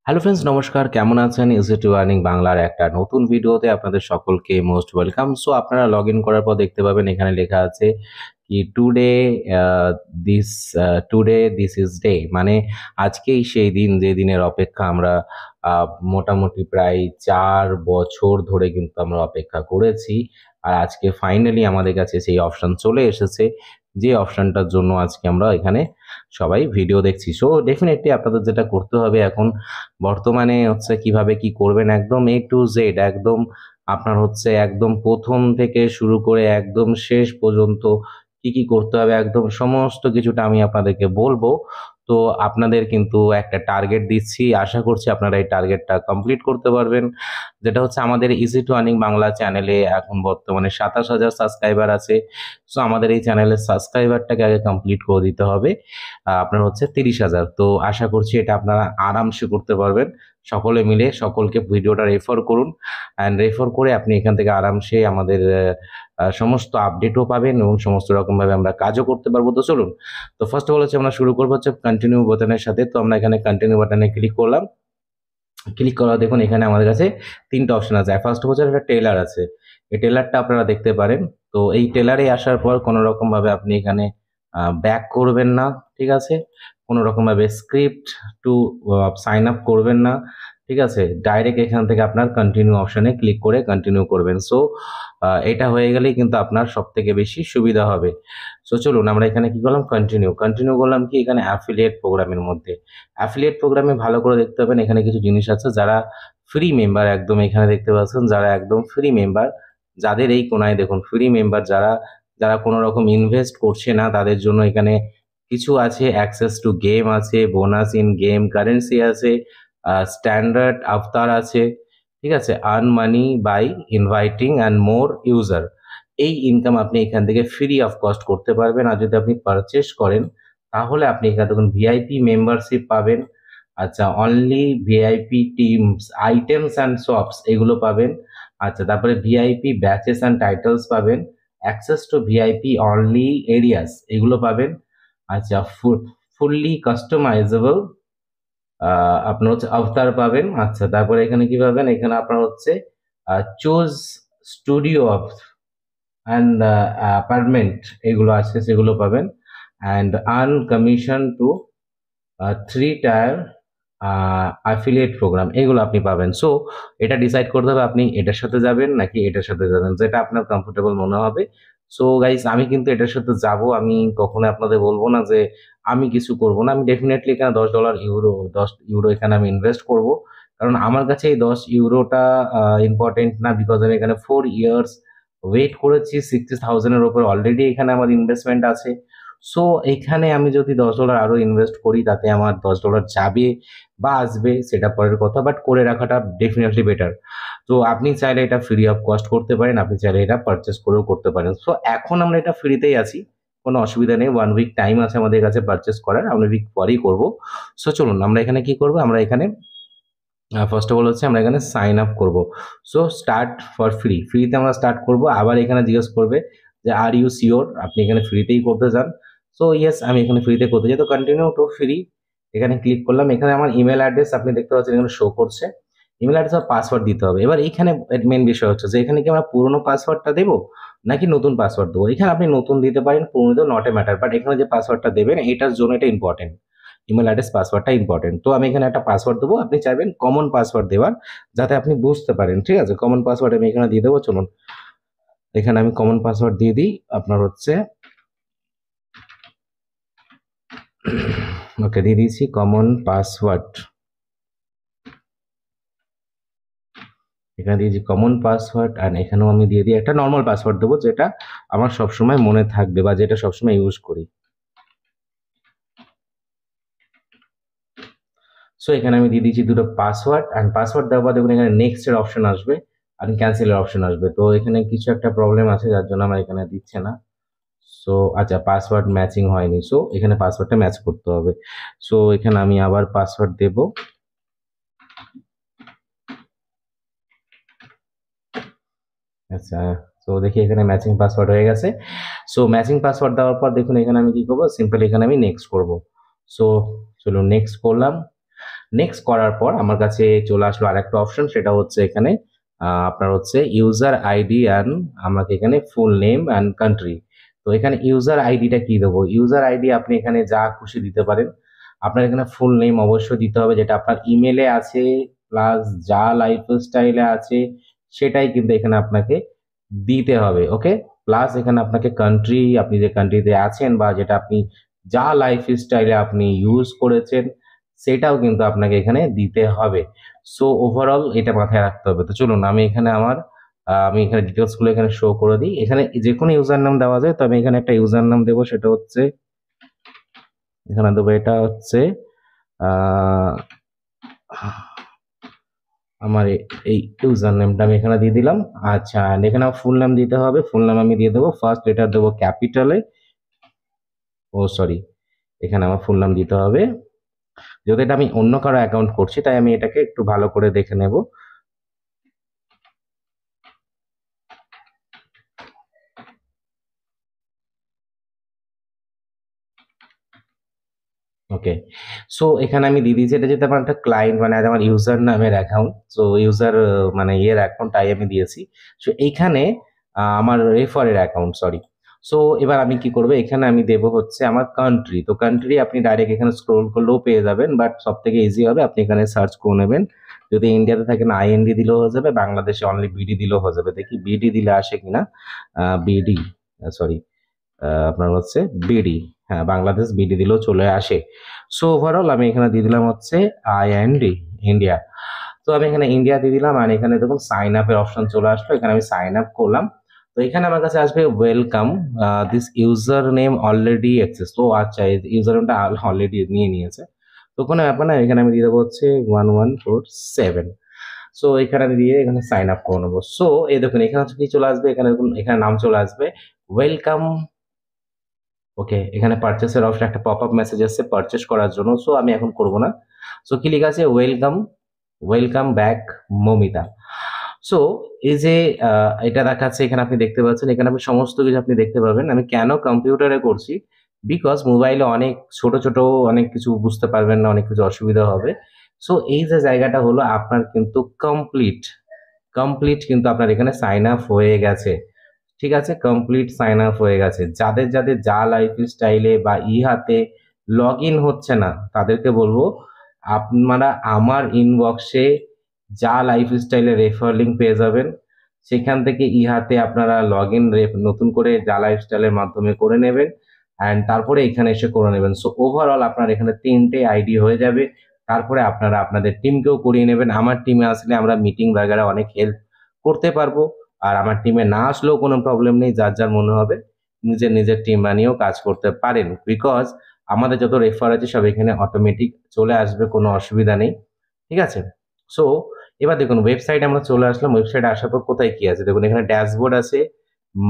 Hello friends, নমস্কার। কেমন আছেন? ইজি টু আর্নিং বাংলার একটা নতুন ভিডিওতে আপনাদের সকলকে মোস্ট ওয়েলকাম। সো আপনারা লগ ইন করার পর দেখতে পাবেন এখানে লেখা আছে কি this today this is day, মানে আজকেই সেই দিন যে দিনের অপেক্ষা আমরা মোটামুটি প্রায় 4 বছর ধরে কিন্তু আমরা অপেক্ষা করেছি। আর আজকে ফাইনালি আমাদের কাছে সেই অপশন চলে এসেছে, যে অপশনটার জন্য আজকে আমরা এখানে সবাই ভিডিও দেখছি। সো ডেফিনেটলি আপনাদের যেটা করতে হবে এখন বর্তমানে হচ্ছে কিভাবে কি করবেন, একদম এ টু জেড, একদম আপনার হচ্ছে একদম প্রথম থেকে শুরু করে একদম শেষ পর্যন্ত কি কি করতে হবে, একদম সমস্ত কিছুটা আমি আপনাদেরকে বলবো। তো আপনাদের কিন্তু একটা টার্গেট দিচ্ছি, আশা করছি আপনারা এই টার্গেটটা কমপ্লিট করতে পারবেন। যেটা হচ্ছে আমাদের ইজি টু আর্নিং বাংলা চ্যানেলে এখন বর্তমানে 27,000 সাবস্ক্রাইবার আছে। সো আমাদের এই চ্যানেলের সাবস্ক্রাইবারটাকে আগে কমপ্লিট করে দিতে হবে। আপনার হচ্ছে 30,000। তো আশা করছি এটা আপনারা আরামসে করতে পারবেন। সকলে মিলে সকলকে ভিডিওটা রেফার করুন, অ্যান্ড রেফার করে আপনি এখান থেকে আরামসে আমাদের সমস্ত আপডেটও পাবেন এবং সমস্ত রকমভাবে আমরা কাজও করতে পারবো। তো চলুন, তো ফার্স্ট অফ অল হচ্ছে আমরা শুরু করবো হচ্ছে কন্টিনিউ বাটনের সাথে। তো আমরা এখানে কন্টিনিউ বাটনে ক্লিক করলাম। ক্লিক করা দেখুন এখানে আমাদের কাছে 3টা অপশন আছে। ফার্স্ট হচ্ছে একটা টেলার আছে, এই টেলারটা আপনারা দেখতে পারেন। তো এই টেলারে আসার পর কোনো রকমভাবে আপনি এখানে ব্যাক করবেন না, ঠিক আছে? কোনো রকমভাবে স্ক্রিপ্ট টু সাইন আপ করবেন না, ঠিক আছে? ডাইরেক্ট এখান থেকে আপনার কন্টিনিউ অপশনে ক্লিক করে কন্টিনিউ করবেন। সো এটা হয়ে গেলেই কিন্তু আপনার সব থেকে বেশি সুবিধা হবে। সো চলুন আমরা এখানে কি করলাম, কন্টিনিউ কন্টিনিউ করলাম কি এখানে অ্যাফিলিয়েট প্রোগ্রামের মধ্যে। অ্যাফিলিয়েট প্রোগ্রামে ভালো করে দেখতে পাবেন এখানে কিছু জিনিস আছে। যারা ফ্রি মেম্বার, একদম এখানে দেখতে পাচ্ছেন যারা একদম ফ্রি মেম্বার, যাদের এই কোনায় দেখুন ফ্রি মেম্বার, যারা যারা কোনো রকম ইনভেস্ট করছে না, তাদের জন্য এখানে কিছু আছে। অ্যাক্সেস টু গেম আছে, বোনাস ইন গেম কারেন্সি আছে, স্ট্যান্ডার্ড আফতার আছে, ঠিক আছে? Earn money by inviting and more user. এই ইনকাম আপনি এখান থেকে ফ্রি অফ কস্ট করতে পারবেন। আর যদি আপনি পারচেস করেন তাহলে আপনি এখানে দেখুন ভিআইপি মেম্বারশিপ পাবেন। আচ্ছা, only VIP teams items and shops এগুলো পাবেন। আচ্ছা, তারপরে ভিআইপি ব্যাচেস অ্যান্ড টাইটেলস পাবেন। Access to VIP only areas এগুলো পাবেন। আচ্ছা, ফুললি কাস্টমাইজেবল আপনার হচ্ছে আভতার পাবেন। আচ্ছা, তারপরে এখানে কি পাবেন, এখানে আপনার হচ্ছে choose studio of and apartment এগুলো আছে, সেগুলো পাবেন। And earn commission to 3 tier affiliate program এগুলো আপনি পাবেন। সো এটা ডিসাইড করতে হবে আপনি এটার সাথে যাবেন নাকি এটার সাথে যাবেন, যেটা আপনার কমফোর্টেবল মনে হবে। সো গাইস, আমি কিন্তু এটার সাথে যাব। আমি কখনো আপনাদের বলবো না যে আমি কিছু করব না। আমি ডেফিনেটলি এখানে $10 এখানে আমি ইনভেস্ট করব, কারণ আমার কাছে এই 10 ইউরোটা ইম্পর্টেন্ট না। বিকজ আমি এখানে 4 ইয়ার্স ওয়েট করেছি, 60,000-এর ওপর অলরেডি এখানে আমার ইনভেস্টমেন্ট আছে। সো এখানে আমি যদি $10 আরো ইনভেস্ট করি, তাতে আমার $10 যাবে বা আসবে সেটা পরের কথা, বাট করে রাখাটা ডেফিনেটলি বেটার। তো আপনি চাইলে এটা ফ্রি অফ কস্ট করতে পারেন, আপনি চাইলে এটা পারচেস করেও করতে পারেন। সো এখন আমরা এটা ফ্রিতেই আছি, কোনো অসুবিধা নেই। 1 উইক টাইম আছে আমাদের কাছে পারচেস করার, আমরা উইক পরেই করবো। সো চলুন আমরা এখানে কি করবো, আমরা এখানে ফার্স্ট অফ অল হচ্ছে আমরা এখানে সাইন আপ করব। সো স্টার্ট ফর ফ্রি, ফ্রিতে আমরা স্টার্ট করব। আবার এখানে জিজ্ঞেস করবে যে আর ইউ শিওর, আপনি এখানে ফ্রিতেই করতে চান? সো ইয়েস, আমি এখানে ফ্রিতে করতে চাই। তো কন্টিনিউ টু ফ্রি এখানে ক্লিক করলাম। এখানে আমার ইমেল অ্যাড্রেস আপনি দেখতে পাচ্ছেন এখানে শো করছে। ইমেল অ্যাড্রেস আর পাসওয়ার্ড দিতে হবে। এবার এইখানে মেন বিষয় হচ্ছে যে এখানে কি আমরা পুরোনো পাসওয়ার্ডটা দেবো নাকি নতুন পাসওয়ার্ড দেবো। এখানে আপনি নতুন দিতে পারেন, পুরোনো দিতেও নট এ ম্যাটার, বাট এখানে যে পাসওয়ার্ডটা দেবেন এটার জন্য এটা ইম্পর্টেন্ট। ইমেল অ্যাড্রেস পাসওয়ার্ডটা ইম্পর্টেন্ট। তো আমি এখানে একটা পাসওয়ার্ড দেবো, আপনি চাইবেন কমন পাসওয়ার্ড দেওয়ার, যাতে আপনি বুঝতে পারেন, ঠিক আছে? কমন পাসওয়ার্ড আমি এখানে দিয়ে দেবো। চলুন এখানে আমি কমন পাসওয়ার্ড দিয়ে দিই। আপনার হচ্ছে ওকে, দিয়ে দিয়েছি কমন পাসওয়ার্ড। এখানে দিয়েছি কমন পাসওয়ার্ড, আর এখানেও আমি দিয়ে দিই একটা নর্মাল পাসওয়ার্ড দেবো, যেটা আমার সবসময় মনে থাকবে বা যেটা সবসময় ইউজ করি। সো এখানে আমি দিয়ে দিচ্ছি দুটো পাসওয়ার্ড, অ্যান্ড পাসওয়ার্ড দেওয়ার পর দেখুন এখানে নেক্সট এর অপশন আসবে আর ক্যান্সেলের অপশন আসবে। তো এখানে কিছু একটা প্রবলেম আছে যার জন্য আমার এখানে দিচ্ছে না। সো আচ্ছা, পাসওয়ার্ড ম্যাচিং হয়নি। সো এখানে পাসওয়ার্ডটা ম্যাচ করতে হবে। সো এখানে আমি আবার পাসওয়ার্ড দেব। আচ্ছা, তো দেখি এখানে ম্যাচিং পাসওয়ার্ড হয়ে গেছে। সো ম্যাচিং পাসওয়ার্ড দেওয়ার পর দেখুন এখানে আমি কি করবো, সিম্পলি এখানে আমি নেক্সট করব। সো চলো নেক্সট করলাম। নেক্সট করার পর আমার কাছে চলে আসলো আরেকটা অপশন, সেটা হচ্ছে এখানে আপনার হচ্ছে ইউজার আইডি অ্যান্ড আমাকে এখানে ফুল নেম অ্যান্ড কান্ট্রি। তো এখানে ইউজার আইডিটা কি দেবো? ইউজার আইডি আপনি এখানে যা খুশি দিতে পারেন। আপনার এখানে ফুল নেম অবশ্যই দিতে হবে, যেটা আপনার ইমেলে আছে, প্লাস যা লাইফস্টাইলে আছে সেটাই কিন্তু এখানে আপনাকে দিতে হবে। ওকে, প্লাস এখানে আপনাকে কান্ট্রি, আপনি যে কান্ট্রিতে আছেন বা যেটা আপনি যা লাইফস্টাইলে আপনি ইউজ করেছেন সেটাও কিন্তু আপনাকে এখানে দিতে হবে। সো ওভারঅল এটা মাথায় রাখতে হবে। তো চলুন আমি এখানে আমার আমি এখানে ডিটেলসগুলো এখানে শো করে দিই। এখানে যে কোনো ইউজার নাম দেওয়া যায়, তো আমি এখানে একটা ইউজার নাম দেবো, সেটা হচ্ছে এখানে দেবো, এটা হচ্ছে আহ, আমার এই ইউজার নেমটা আমি এখানে দিয়ে দিলাম। আচ্ছা, and এখানে ফুল নাম দিতে হবে। ফুল নাম আমি দিয়ে দেবো, ফার্স্ট লেটার দেবো ক্যাপিটালে। ও সরি, এখানে আমার ফুল নাম দিতে হবে। যেহেতু এটা আমি অন্য কারো অ্যাকাউন্ট করছি, তাই আমি এটাকে একটু ভালো করে দেখে নেব। ওকে, সো এখানে আমি দিয়ে দিয়েছি, এটা যেহেতু আমার একটা ক্লায়েন্ট মানে আমার ইউজার নামের অ্যাকাউন্ট, সো ইউজার মানে ইয়ের অ্যাকাউন্ট, তাই আমি দিয়েছি। সো এইখানে আমার রেফারের অ্যাকাউন্ট, সরি। সো এবার আমি কি করবো, এখানে আমি দেবো হচ্ছে আমার কান্ট্রি। তো কান্ট্রি আপনি ডাইরেক্ট এখানে স্ক্রোল করলেও পেয়ে যাবেন, বাট সব থেকে ইজি হবে আপনি এখানে সার্চ করে নেবেন। যদি ইন্ডিয়াতে থাকেন আইএনডি দিলেও হয়ে যাবে, বাংলাদেশে অনলি বিডি দিলেও হয়ে যাবে। দেখি বিডি দিলে আসে কিনা। বিডি, সরি, আপনার হচ্ছে বিডি, হ্যাঁ বাংলাদেশ বিডি দিলেও চলে আসে। সো ওভারঅল আমি এখানে দিয়ে দিলাম হচ্ছে আইএনডি, ইন্ডিয়া। তো আমি এখানে ইন্ডিয়া দিয়ে দিলাম, আর এখানে দেখুন সাইন আপের অপশন চলে আসলো, এখানে আমি সাইন আপ করলাম। তো এখানে আমার কাছে আসবে welcome this user name already access. তো আচ্ছা, ইউজার নেমটা অলরেডি নিয়ে নিয়েছে, তো কোনো ব্যাপার না। এখানে আমি দিয়ে দেবো হচ্ছে 1147। সো এখানে আমি দিয়ে এখানে সাইন আপ করে নেবো। সো এই দেখুন এখানে হচ্ছে কি চলে আসবে, এখানে দেখুন এখানে নাম চলে আসবে ওয়েলকাম। ওকে, এখানে পারচেসের অপশন একটা পপ আপ মেসেজ আসছে পারচেস করার জন্য। সো আমি এখন করব না। সো কি লেখা আছে, welcome, welcome back Momita. So এই যে এটা দেখাচ্ছে এখানে, আপনি দেখতে পাচ্ছেন এখানে আপনি সমস্ত কিছু আপনি দেখতে পাবেন। আমি কেন কম্পিউটারে করছি, বিকজ মোবাইলে অনেক ছোট ছোট অনেক কিছু বুঝতে পারবেন না, অনেক কিছু অসুবিধা হবে। সো এই যে জায়গাটা হলো আপনার কিন্তু কমপ্লিট, কমপ্লিট কিন্তু আপনার এখানে সাইন আপ হয়ে গেছে। ঠিক আছে, কমপ্লিট সাইন আপ হয়ে গেছে। যাদের যাদের যা লাইফস্টাইলে বা ইহাতে লগ ইন হচ্ছে না, তাদেরকে বলবো আপনারা আমার ইনবক্সে যা লাইফস্টাইলে রেফার লিঙ্ক পেয়ে যাবেন, সেখান থেকে ইহাতে আপনারা লগ ইন নতুন করে যা লাইফস্টাইলের মাধ্যমে করে নেবেন, অ্যান্ড তারপরে এখানে এসে করে নেবেন। সো ওভারঅল আপনার এখানে 3টে আইডি হয়ে যাবে। তারপরে আপনারা আপনাদের টিমকেও করিয়ে নেবেন। আমার টিমে আসলে আমরা মিটিং বাগেরা অনেক হেল্প করতে পারবো। আর আমার টিমে না আসলেও কোনো প্রবলেম নেই, যার যার মনে হবে নিজের নিজের টিম বানিয়েও কাজ করতে পারেন, বিকজ আমাদের যত রেফার আছে সব এখানে অটোমেটিক চলে আসবে, কোনো অসুবিধা নেই। ঠিক আছে, সো এবার দেখুন ওয়েবসাইটে আমরা চলে আসলাম। ওয়েবসাইটে আসার পর কোথায় কি আছে দেখুন, এখানে ড্যাশবোর্ড আছে,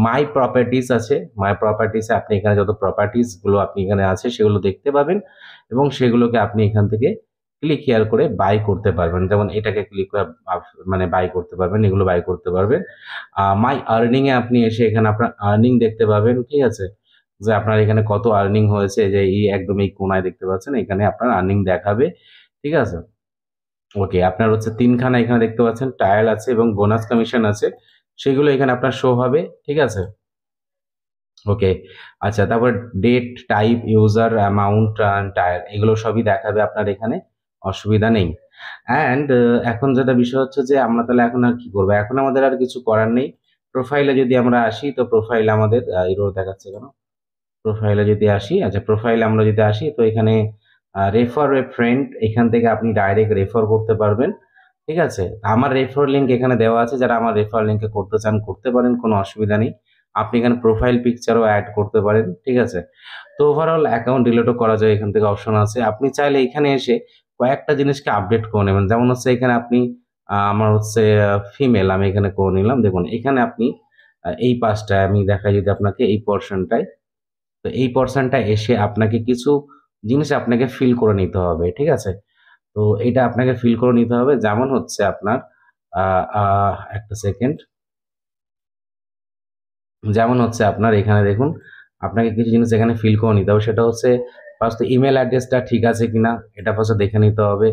মাই প্রপার্টিস আছে। মাই প্রপার্টিসে আপনি এখানে যত প্রপার্টিস গুলো আপনি এখানে আছে সেগুলো দেখতে পাবেন, এবং সেগুলোকে আপনি এখান থেকে ক্লিক হিয়ার করে বাই করতে পারবেন। যেমন এটাকে ক্লিক করে মানে বাই করতে পারবেন, এগুলো বাই করতে পারবেন। মাই আর্নিং এ আপনি এসে এখানে আপনার আর্নিং দেখতে পাবেন। ঠিক আছে, যে আপনার এখানে কত আর্নিং হয়েছে, যে এই একদম এই কোনায় দেখতে পাচ্ছেন, এখানে আপনার আর্নিং দেখাবে। ঠিক আছে, ওকে, আপনার হচ্ছে তিনখানা এখানে দেখতে পাচ্ছেন ট্রায়াল আছে এবং বোনাস কমিশন আছে, সেগুলো এখানে আপনার শো হবে। ঠিক আছে, ওকে, আচ্ছা, তারপর date, type, user, amount, tier, এগুলো সবই দেখাবে আপনার এখানে, অসুবিধা নেই। অ্যান্ড এখন যেটা বিষয় হচ্ছে যে আমরা তাহলে এখন আর কি করবো, এখন আমাদের আর কিছু করার নেই। প্রোফাইলে যদি আমরা আসি, তো প্রোফাইলে আমাদের এরর দেখাচ্ছে কেন, প্রোফাইলে যদি আসি, আচ্ছা প্রোফাইলে আমরা যদি আসি, তো এখানে রেফার এ ফ্রেন্ড, এখান থেকে আপনি ডাইরেক্ট রেফার করতে পারবেন। ঠিক আছে, আমার রেফার লিঙ্ক এখানে দেওয়া আছে, যারা আমার রেফার লিঙ্কে করতে চান করতে পারেন, কোনো অসুবিধা নেই। আপনি এখানে প্রোফাইল পিকচারও অ্যাড করতে পারেন। ঠিক আছে, তো ওভারঅল অ্যাকাউন্ট ডিলিটও করা যায়, এখান থেকে অপশন আছে। আপনি চাইলে এখানে এসে কয়েকটা জিনিসকে আপডেট করে নেবেন। যেমন হচ্ছে এখানে আপনি আমার হচ্ছে ফিমেল, আমি এখানে করে নিলাম। দেখুন এখানে আপনি এই পাশটায় আমি দেখাই যদি আপনাকে, এই পোর্শনটায়, তো এই পোর্শনটা এসে আপনাকে কিছু জিনিস আপনাকে ফিল করে নিতে হবে। ঠিক আছে, তো এটা আপনাকে ফিল করে নিতে হবে। যেমন হচ্ছে আপনার একটা সেকেন্ড, যেমন হচ্ছে আপনার এখানে দেখুন আপনাকে কিছু জিনিস এখানে ফিল করে নিতে হবে। সেটা হচ্ছে ফার্স্ট ইমেল অ্যাড্রেসটা ঠিক আছে কিনা এটা ফার্স্ট দেখে নিতে হবে।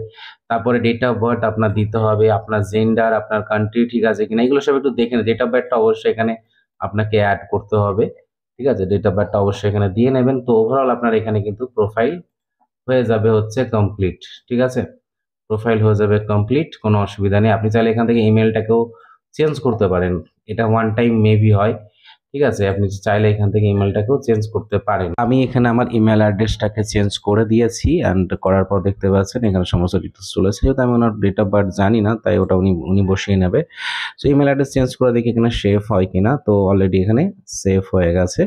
তারপরে ডেট অফ বার্থ আপনার দিতে হবে, আপনার জেন্ডার, আপনার কান্ট্রি ঠিক আছে কিনা এগুলো সব একটু দেখে নিন। ডেট অফ বার্থটা অবশ্যই এখানে আপনাকে অ্যাড করতে হবে, ঠিক আছে? ডেট অফ বার্থটা অবশ্যই এখানে দিয়ে নেবেন। তো ওভারঅল আপনার এখানে কিন্তু প্রোফাইল হয়ে যাবে হচ্ছে কমপ্লিট, ঠিক আছে? প্রোফাইল হয়ে যাবে কমপ্লিট, কোনো অসুবিধা নেই। আপনি চাইলে এখান থেকে ইমেলটাকেও চেঞ্জ করতে পারেন, এটা ওয়ান টাইম মেবি হয়, ঠিক আছে? আপনি চাইলে এখান থেকে ইমেলটাকেও চেঞ্জ করতে পারেন। আমি এখানে আমার ইমেল অ্যাড্রেসটাকে চেঞ্জ করে দিয়েছি, অ্যান্ড করার পর দেখতে পাচ্ছেন এখানে সমস্ত ডিটেলস চলেছে। যেহেতু আমি ওনার ডেট অফ বার্থ জানি না, তাই ওটা উনি বসিয়ে নেবে। সো ইমেল অ্যাড্রেস চেঞ্জ করে দেখি এখানে সেভ হয় কিনা। তো অলরেডি এখানে সেভ হয়ে গেছে।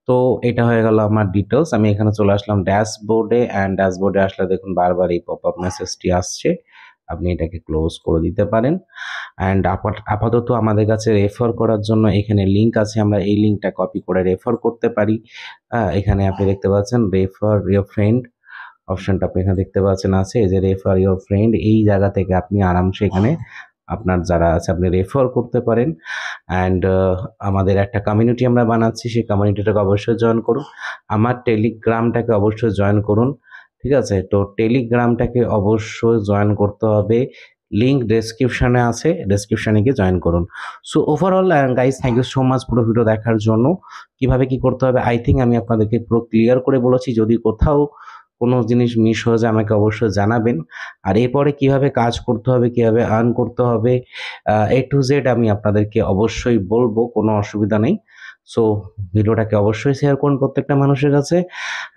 তো এটা হয়ে গেল আমার ডিটেলস। আমি এখানে চলে আসলাম ড্যাশবোর্ডে, অ্যান্ড ড্যাশবোর্ডে আসলে দেখুন বারবার এই পপ আপ মেসেজটি আসছে, আপনি এটাকে ক্লোজ করে দিতে পারেন। অ্যান্ড আপাতত আমাদের কাছে রেফার করার জন্য এখানে লিঙ্ক আছে, আমরা এই লিঙ্কটা কপি করে রেফার করতে পারি। এখানে আপনি দেখতে পাচ্ছেন রেফার ইয়োর ফ্রেন্ড অপশনটা আপনি এখানে দেখতে পাচ্ছেন আছে, এই যে রেফার ইয়োর ফ্রেন্ড, এই জায়গা থেকে আপনি আরামসে এখানে আপনার যারা আছে আপনি রেফার করতে পারেন। অ্যান্ড আমাদের একটা কমিউনিটি আমরা বানাচ্ছি, সেই কমিউনিটিটাকে অবশ্যই জয়েন করুন। আমার টেলিগ্রামটাকে অবশ্যই জয়েন করুন, ঠিক আছে? তো টেলিগ্রামটাকে অবশ্যই জয়েন করতে হবে, লিঙ্ক ডেসক্রিপশানে আছে, ডেসক্রিপশানে গিয়ে জয়েন করুন। So overall guys thank you so much পুরো ভিডিও দেখার জন্য। কিভাবে কি করতে হবে আই থিঙ্ক আমি আপনাদেরকে পুরো ক্লিয়ার করে বলেছি। যদি কোথাও কোনো জিনিস মিস হয়ে যায় আমাকে অবশ্যই জানাবেন। আর এরপরে কিভাবে কাজ করতে হবে, কিভাবে আর্ন করতে হবে, এ টু জেড আমি আপনাদেরকে অবশ্যই বলবো, কোনো অসুবিধা নেই। সো ভিডিওটাকে অবশ্যই শেয়ার করুন প্রত্যেকটা মানুষের কাছে,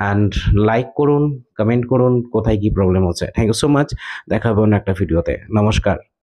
অ্যান্ড লাইক করুন, কমেন্ট করুন কোথায় কি প্রবলেম হচ্ছে। থ্যাংক ইউ সো মাচ, দেখা হবে অন্য একটা ভিডিওতে। নমস্কার।